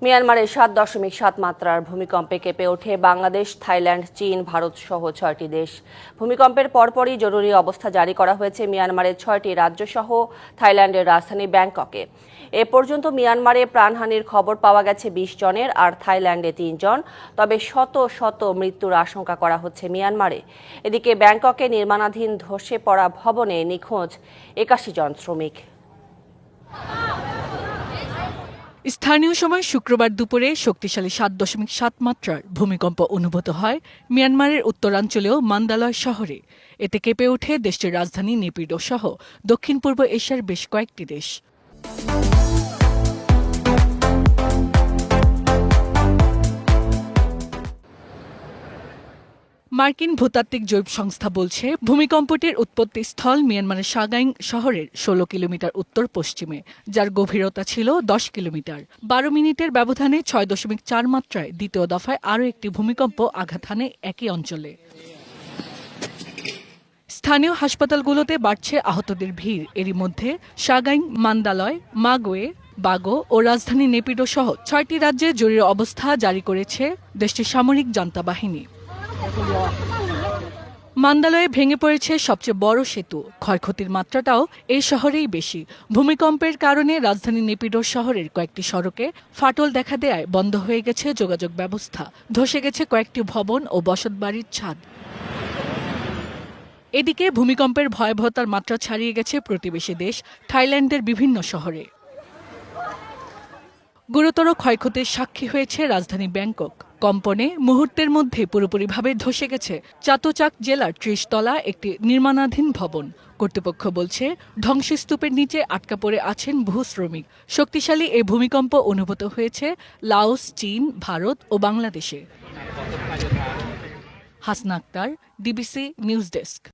মিয়ানমারে ৭.৭ মাত্রার ভূমিকম্পে কেঁপে ওঠে বাংলাদেশ, থাইল্যান্ড, চীন, ভারত সহ ৬টি দেশ। ভূমিকম্পের পরপরই জরুরি অবস্থা জারি করা হয়েছে মিয়ানমারের ৬টি রাজ্য সহ থাইল্যান্ডের রাজধানী ব্যাংককে। এ পর্যন্ত মিয়ানমারে প্রাণহানির খবর পাওয়া গেছে ২০ জনের, আর থাইল্যান্ডে ৩ জন। তবে শত শত মৃত্যুর আশঙ্কা করা হচ্ছে মিয়ানমারে। এদিকে ব্যাংককে নির্মাণাধীন ধসে পড়া ভবনে নিখোঁজ ৮১ জন শ্রমিক। স্থানীয় সময় শুক্রবার দুপুরে শক্তিশালী ৭.৭ মাত্রার ভূমিকম্প অনুভূত হয় মিয়ানমারের উত্তরাঞ্চলীয় মান্দালয় শহরে। এতে কেঁপে ওঠে দেশটির রাজধানী নেপিডো সহ দক্ষিণ পূর্ব এশিয়ার বেশ কয়েকটি দেশ। মার্কিন ভূতাত্ত্বিক জরিপ সংস্থা বলছে, ভূমিকম্পটির উৎপত্তি স্থল মিয়ানমারের সাগাইং শহরের ১৬ কিলোমিটার উত্তর পশ্চিমে, যার গভীরতা ছিল ১০ কিলোমিটার। ১২ মিনিটের ব্যবধানে ৬.৪ মাত্রায় দ্বিতীয় দফায় আরও একটি ভূমিকম্প আঘাত হানে একই অঞ্চলে। স্থানীয় হাসপাতালগুলোতে বাড়ছে আহতদের ভিড়। এরই মধ্যে সাগাইং, মান্দালয়, মাগওয়ে, বাগো ও রাজধানী নেপিডো সহ ৬টি রাজ্যে জরুরি অবস্থা জারি করেছে দেশটির সামরিক জান্তা বাহিনী। মান্দালয়ে ভেঙে পড়েছে সবচেয়ে বড় সেতু। ক্ষয়ক্ষতির মাত্রাটাও এই শহরেই বেশি। ভূমিকম্পের কারণে রাজধানী নেপিডো শহরের কয়েকটি সড়কে ফাটল দেখা দেয়ায় বন্ধ হয়ে গেছে যোগাযোগ ব্যবস্থা। ধসে গেছে কয়েকটি ভবন ও বসতবাড়ির ছাদ। এদিকে ভূমিকম্পের ভয়াবহতার মাত্রা ছাড়িয়ে গেছে প্রতিবেশী দেশ থাইল্যান্ডের বিভিন্ন শহরে। গুরুতর ক্ষয়ক্ষতির সাক্ষী হয়েছে রাজধানী ব্যাংকক। কম্পনে মুহূর্তের মধ্যে পুরোপুরিভাবে ধসে গেছে চাতুচাক জেলার ৩০ তলা একটি নির্মাণাধীন ভবন। কর্তৃপক্ষ বলছে, ধ্বংসস্তূপের নিচে আটকা পড়ে আছেন বহু শ্রমিক। শক্তিশালী এই ভূমিকম্প অনুভূত হয়েছে লাওস, চীন, ভারত ও বাংলাদেশে। Hasna Akter, DBC news desk.